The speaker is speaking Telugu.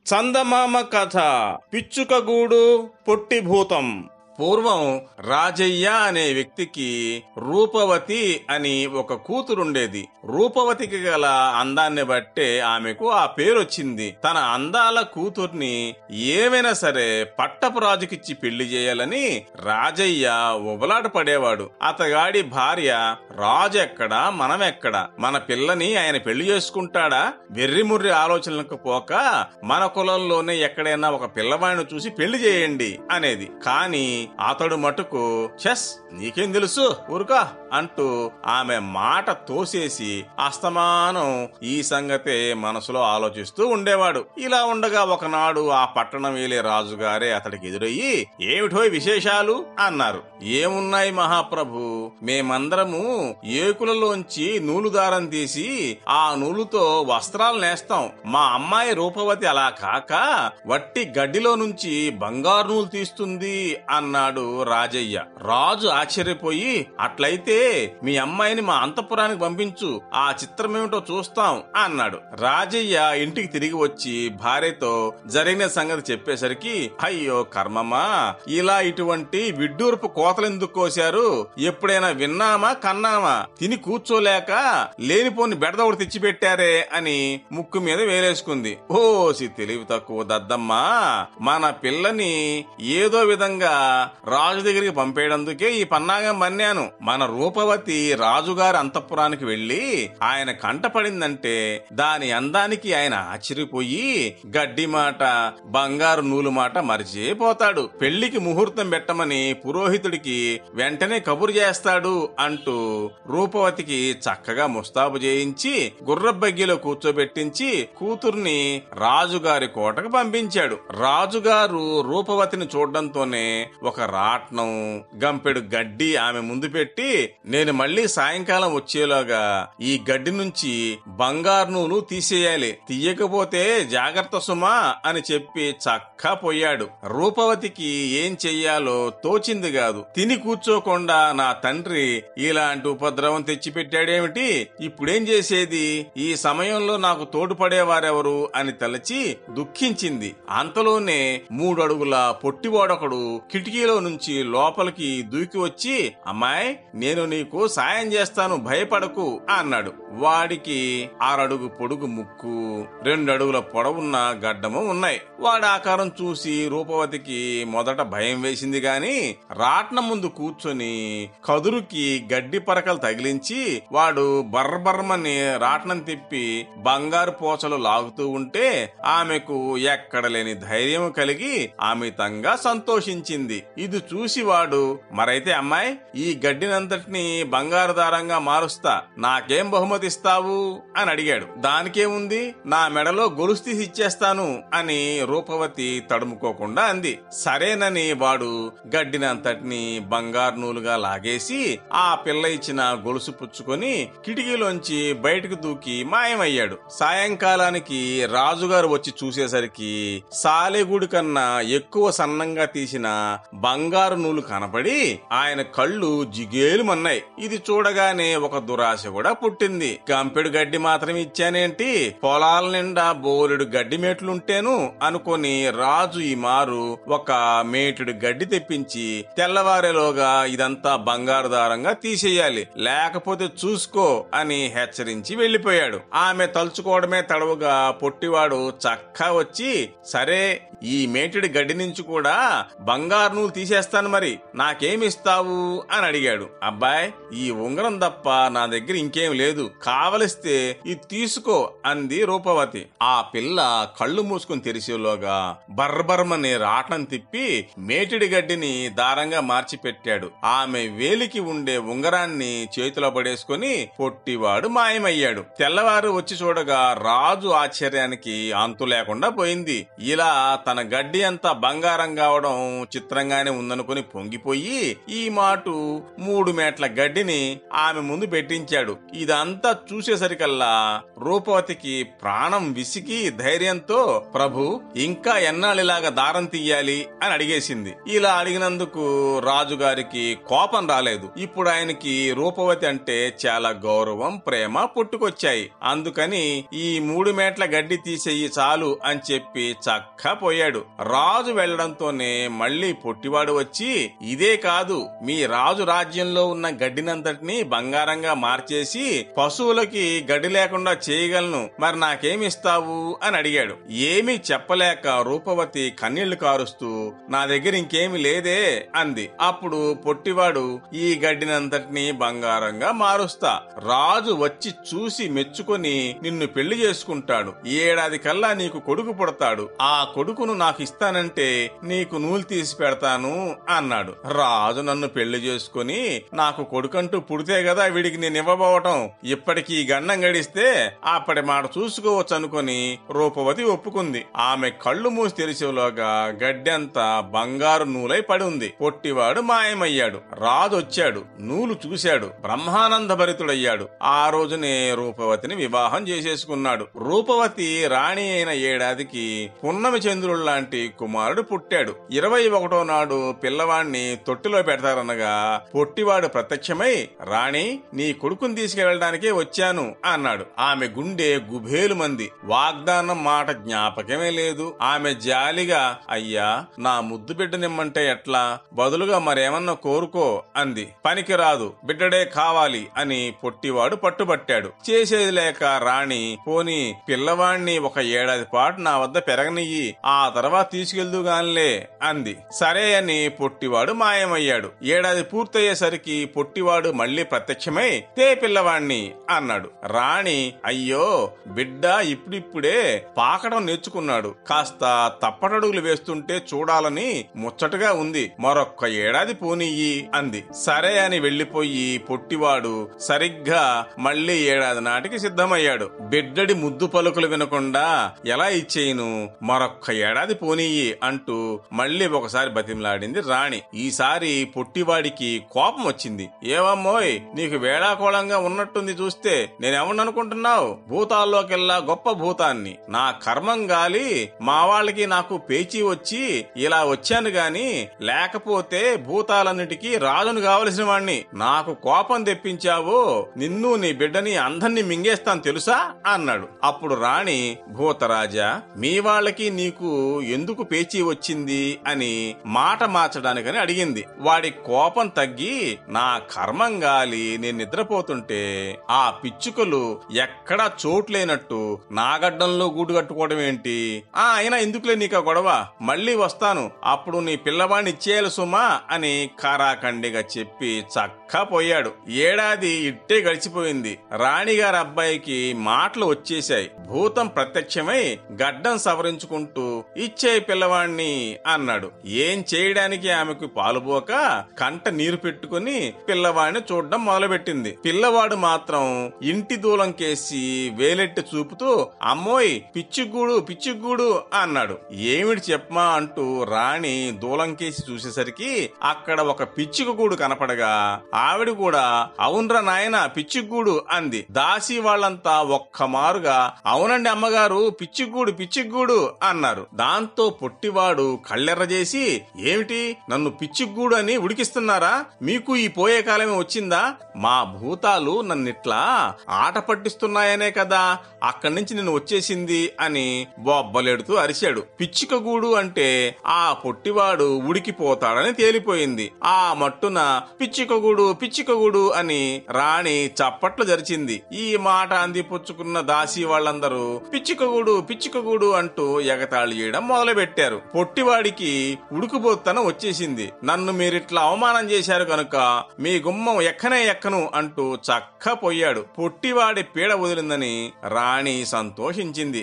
చందమామ కథ. పిచ్చుకగూడు పొట్టిభూతం. పూర్వం రాజయ్య అనే వ్యక్తికి రూపవతి అని ఒక కూతురుండేది. రూపవతికి గల అందాన్ని బట్టే ఆమెకు ఆ పేరొచ్చింది. తన అందాల కూతుర్ని ఏమైనా సరే పట్టపు రాజుకిచ్చి పెళ్లి చేయాలని రాజయ్య ఉబలాట పడేవాడు. అతగాడి భార్య రాజు ఎక్కడా మనమెక్కడా, మన పిల్లని ఆయన పెళ్లి చేసుకుంటాడా, వెర్రిముర్రి ఆలోచనలకు పోక మన కులంలోనే ఎక్కడైనా ఒక పిల్లవాడిని చూసి పెళ్లి చేయండి అనేది. కాని అతడు మటుకు చెస్ నీకేం తెలుసు ఊరుకా అంటూ ఆమె మాట తోసేసి అస్తమానం ఈ సంగతే మనసులో ఆలోచిస్తూ ఉండేవాడు. ఇలా ఉండగా ఒకనాడు ఆ పట్టణం వేలే రాజుగారే అతడికి ఎదురయ్యి, ఏమిటో విశేషాలు అన్నారు. ఏమున్నాయి మహాప్రభు, మేమందరము ఏకులలోంచి నూలు దారం తీసి ఆ నూలుతో వస్త్రాలు నేస్తాం. మా అమ్మాయి రూపవతి అలా కాక వట్టి గడ్డిలో నుంచి బంగారు నూలు తీస్తుంది అన్నాడు రాజయ్య. రాజు ఆశ్చర్యపోయి, అట్లయితే మీ అమ్మాయిని మా అంతఃపురానికి పంపించు, ఆ చిత్రమేమిటో చూస్తాం అన్నాడు. రాజయ్య ఇంటికి తిరిగి వచ్చి భార్యతో జరిగిన సంగతి చెప్పేసరికి, అయ్యో కర్మమా, ఇలా ఇటువంటి విడ్డూర్పు కోతలెందుకు కోశారు, ఎప్పుడైనా విన్నామా కన్నామా, తిని కూర్చోలేక లేనిపోని బెడద ఒకటి తెచ్చిపెట్టారే అని ముక్కు మీద వేలేసుకుంది. ఓసి తెలివి తక్కువ దద్దమ్మా, మన పిల్లని ఏదో విధంగా రాజు దగ్గరికి పంపేయడందుకే ఈ పన్నాగం మన్నాను. మన రూపవతి రాజుగారి అంతఃపురానికి వెళ్లి ఆయన కంటపడిందంటే దాని అందానికి ఆయన ఆశ్చర్యపోయి గడ్డి మాట బంగారు నూలు మాట మరిచిపోతాడు. పెళ్లికి ముహూర్తం పెట్టమని పురోహితుడికి వెంటనే కబురు చేస్తాడు అంటూ రూపవతికి చక్కగా ముస్తాబు చేయించి గుర్రబగ్గీలో కూర్చోబెట్టించి కూతుర్ని రాజుగారి కోటకు పంపించాడు. రాజుగారు రూపవతిని చూడడంతోనే ఒక రాట్నం గంపెడు గడ్డి ఆమె ముందు పెట్టి, నేను మళ్లీ సాయంకాలం వచ్చేలాగా ఈ గడ్డి నుంచి బంగారు నూలు తీసేయాలి, తీయకపోతే జాగ్రత్త సుమా అని చెప్పి చక్కా పోయాడు. రూపవతికి ఏం చెయ్యాలో తోచింది కాదు. తిని కూర్చోకుండా నా తండ్రి ఇలాంటి ఉపద్రవం తెచ్చిపెట్టాడేమిటి, ఇప్పుడేం చేసేది, ఈ సమయంలో నాకు తోడుపడేవారెవరు అని తలచి దుఃఖించింది. అంతలోనే 3 అడుగుల పొట్టివాడొకడు కిటికీలో నుంచి లోపలికి దూకి వచ్చి, అమ్మాయి నేను నీకు సాయం చేస్తాను, భయపడకు అన్నాడు. వాడికి 6 అడుగు పొడుగు ముక్కు, 2 అడుగుల పొడవున్న గడ్డము ఉన్నాయి. వాడి ఆకారం చూసి రూపవతికి మొదట భయం వేసింది గాని రాట్నం ముందు కూర్చొని కదురుకి గడ్డి పరకలు తగిలించి వాడు బర్రబర్రమని రాట్నం తిప్పి బంగారు పోచలు లాగుతూ ఉంటే ఆమెకు ఎక్కడలేని ధైర్యం కలిగి అమితంగా సంతోషించింది. ఇది చూసి వాడు, మరైతే అమ్మాయి ఈ గడ్డినంతటిని బంగారు దారంగా మారుస్తా, నాకేం బహుమతిస్తావు అని అడిగాడు. దానికేముంది, నా మెడలో గొలుసు తీసి ఇచ్చేస్తాను అని రూపవతి తడుముకోకుండా అంది. సరేనని వాడు గడ్డినంతటిని బంగారు నూలుగా లాగేసి ఆ పిల్ల ఇచ్చిన గొలుసు పుచ్చుకొని కిటికీలోంచి బయటకు దూకి మాయమయ్యాడు. సాయంకాలానికి రాజుగారు వచ్చి చూసేసరికి సాలెగూడి కన్నా ఎక్కువ సన్నంగా తీసిన బంగారు నూలు కనపడి ఆయన కళ్ళు జిగేలుమన్నాయి. ఇది చూడగానే ఒక దురాశ కూడా పుట్టింది. గంపెడు గడ్డి మాత్రం ఇచ్చానేంటి, పొలాల నిండా బోలెడు గడ్డి మేట్లుంటేను అనుకొని రాజు ఈ మారు ఒక మేటుడు గడ్డి తెప్పించి తెల్లవారేలోగా ఇదంతా బంగారు దారంగా తీసేయాలి, లేకపోతే చూసుకో అని హెచ్చరించి వెళ్లిపోయాడు. ఆమె తలుచుకోవడమే తడవుగా పొట్టివాడు చక్కా వచ్చి, సరే ఈ మేటుడి గడ్డి నుంచి కూడా బంగారు నూలు తీసేస్తాను, మరి నాకేమిస్తావు అని అడిగాడు. అబ్బాయ్ ఈ ఉంగరం తప్ప నా దగ్గర ఇంకేం లేదు, కావలిస్తే ఇది తీసుకో అంది రూపవతి. ఆ పిల్ల కళ్ళు మూసుకుని తెరిచేలోగా బర్రబర్మని రాట్నం తిప్పి మేటిడి గడ్డిని దారంగా మార్చి పెట్టాడు. ఆమె వేలికి ఉండే ఉంగరాన్ని చేతిలో పడేసుకుని పొట్టివాడు మాయమయ్యాడు. తెల్లవారు వచ్చి చూడగా రాజు ఆశ్చర్యానికి అంతు లేకుండా పోయింది. ఇలా తన గడ్డి అంతా బంగారం కావడం చిత్రంగానే బాగానే ఉందనుకుని పొంగిపోయి ఈ మాటు 3 మేట్ల గడ్డిని ఆమె ముందు పెట్టించాడు. ఇదంతా చూసేసరికల్లా రూపవతికి ప్రాణం విసికి ధైర్యంతో, ప్రభు ఇంకా ఎన్నాళ్ళిలాగా దారం తీయాలి అని అడిగేసింది. ఇలా అడిగినందుకు రాజుగారికి కోపం రాలేదు. ఇప్పుడు ఆయనకి రూపవతి అంటే చాలా గౌరవం, ప్రేమ పుట్టుకొచ్చాయి. అందుకని ఈ 3 మేట్ల గడ్డి తీసేయి చాలు అని చెప్పి చక్కా పోయాడు. రాజు వెళ్లడంతోనే మళ్లీ పొట్టివాడు వచ్చి, ఇదే కాదు, మీ రాజు రాజ్యంలో ఉన్న గడ్డినంతటినీ బంగారంగా మార్చేసి పశువులకి గడ్డి లేకుండా చేయగలను, మరి నాకేమిస్తావు అని అడిగాడు. ఏమీ చెప్పలేక రూపవతి కన్నీళ్లు కారుస్తూ, నా దగ్గర ఇంకేమి లేదే అంది. అప్పుడు పొట్టివాడు, ఈ గడ్డినంతటినీ బంగారంగా మారుస్తా, రాజు వచ్చి చూసి మెచ్చుకొని నిన్ను పెళ్లి చేసుకుంటాడు, ఏడాది కల్లా నీకు కొడుకు పుడతాడు, ఆ కొడుకును నాకు ఇస్తానంటే నీకు నూలు తీసి పెడతాను అన్నాడు. రాజు నన్ను పెళ్లి చేసుకుని నాకు కొడుకంటూ పుడితే కదా వీడికి నేను ఇవ్వబోవటం, ఇప్పటికీ గండం గడిస్తే అప్పటి మాట చూసుకోవచ్చు అనుకుని రూపవతి ఒప్పుకుంది. ఆమె కళ్ళు మూసి తెరిచేలోగా గడ్డంతా బంగారు నూలై పడి ఉంది. పొట్టివాడు మాయమయ్యాడు. రాజు వచ్చాడు, నూలు చూశాడు, బ్రహ్మానంద భరితుడయ్యాడు. ఆ రోజునే రూపవతిని వివాహం చేసేసుకున్నాడు. రూపవతి రాణి అయిన ఏడాదికి పున్నమి చంద్రుడు లాంటి కుమారుడు పుట్టాడు. 21వ నాడు పిల్లవాణ్ణి తొట్టిలో పెడతారనగా పొట్టివాడు ప్రత్యక్షమై, రాణి నీ కొడుకుని తీసుకెళ్లడానికే వచ్చాను అన్నాడు. ఆమె గుండె గుబేలు మంది. వాగ్దానం మాట జ్ఞాపకమే లేదు. ఆమె జాలిగా, అయ్యా నా ముద్దు బిడ్డనిమ్మంటే ఎట్లా, బదులుగా మరేమన్నా కోరుకో అంది. పనికిరాదు, బిడ్డడే కావాలి అని పొట్టివాడు పట్టుబట్టాడు. చేసేది లేక రాణి, పోని పిల్లవాణ్ణి ఒక ఏడాది పాటు నా వద్ద పెరగనియ్యి, ఆ తర్వాత తీసుకెళ్దుగాన్లే అంది. సరే అని పొట్టివాడు మాయమయ్యాడు. ఏడాది పూర్తయ్యేసరికి పొట్టివాడు మళ్లీ ప్రత్యక్షమై, తే పిల్లవాణ్ణి అన్నాడు. రాణి, అయ్యో బిడ్డ ఇప్పుడిప్పుడే పాకడం నేర్చుకున్నాడు, కాస్త తప్పటడుగులు వేస్తుంటే చూడాలని ముచ్చటగా ఉంది, మరొక్క ఏడాది పోనీయి అంది. సరే అని వెళ్లిపోయి పొట్టివాడు సరిగ్గా మళ్లీ ఏడాది నాటికి సిద్ధమయ్యాడు. బిడ్డడి ముద్దు పలుకులు వినకుండా ఎలా ఇచ్చేయను, మరొక్క ఏడాది పోనీయి అంటూ మళ్లీ ఒకసారి బతిమలాడింది రాణి. ఈసారి పొట్టివాడికి కోపం వచ్చింది. ఏవమ్మోయ్, నీకు వేళాకోళంగా ఉన్నట్టుంది చూస్తే, నేనెవననుకుంటున్నావు, భూతాల్లోకెల్లా గొప్ప భూతాన్ని, నా కర్మం గాలి మా వాళ్ళకి నాకు పేచీ వచ్చి ఇలా వచ్చాను గాని, లేకపోతే భూతాలన్నిటికీ రాజును కావలసిన వాణ్ణి, నాకు కోపం తెప్పించావో నిన్ను నీ బిడ్డని అందరినీ మింగేస్తాను తెలుసా అన్నాడు. అప్పుడు రాణి, భూతరాజా మీ వాళ్ళకి నీకు ఎందుకు పేచీ వచ్చింది అని మాట మార్చడానికని అడిగింది. వాడి కోపం తగ్గి, నా కర్మం గాలి నేను నిద్రపోతుంటే ఆ పిచ్చుకలు ఎక్కడా చోట్లేనట్టు నాగడ్డంలో గూడు కట్టుకోవడం ఏంటి, అయినా ఎందుకులే నీకు గొడవ, మళ్లీ వస్తాను, అప్పుడు నీ పిల్లవాడిని ఇచ్చేయాలి సుమా అని కారాఖండిగా చెప్పి చక్కా పోయాడు. ఏడాది ఇట్టే గడిచిపోయింది. రాణిగారి అబ్బాయికి మాటలు వచ్చేశాయి. భూతం ప్రత్యక్షమై గడ్డం సవరించుకుంటూ, ఇచ్చే పిల్లవాణ్ణి అన్నాడు. ఏం చేయడానికి ఆమెకు పాలుపోక కంట నీరు పెట్టుకుని పిల్లవాడిని చూడడం మొదలుపెట్టింది. పిల్లవాడు మాత్రం ఇంటి దూలం కేసి వేలెట్టి చూపుతూ, అమ్మోయ్ పిచ్చిగూడు పిచ్చిగూడు అన్నాడు. ఏమిటి చెప్పమా అంటూ రాణి దూలం కేసి చూసేసరికి అక్కడ ఒక పిచ్చిక గూడు కనపడగా ఆవిడ కూడా, అవునరా నాయన పిచ్చిగూడు అంది. దాసి వాళ్ళంతా ఒక్క మారుగా, అవునండి అమ్మగారు, పిచ్చిగూడు పిచ్చిగూడు అన్నారు. దాంతో పొట్టివాడు కళ్ళెర్రజేసి, ఏమిటి నన్ను పిచ్చిగూడు అని ఉడికిస్తున్నారా, మీకు ఈ పోయే కాలమే వచ్చిందా, మా భూతాలు నన్నిట్లా ఆట పట్టిస్తున్నాయనే కదా అక్కడి నుంచి నేను వచ్చేసింది అని బొబ్బలెడుతూ అరిశాడు. పిచ్చికగూడు అంటే ఆ పొట్టివాడు ఉడికిపోతాడని తేలిపోయింది. ఆ మట్టున పిచ్చికగూడు పిచ్చికగూడు అని రాణి చప్పట్లు జరిచింది. ఈ మాట అందిపుచ్చుకున్న దాసి వాళ్ళందరూ పిచ్చికగూడు పిచ్చికగూడు అంటూ ఎగతాళి చేయడం మొదలుపెట్టారు. పొట్టివాడికి ఉడుకుబోత్తనం వచ్చేసింది. నన్ను మీరిట్లా అవమానం చేశారు కనుక మీ గుమ్మం ఎక్కనే ఎక్కను అంటూ చక్క పోయాడు. పొట్టివాడి పీడ వదిలిందని రాణి సంతోషించింది.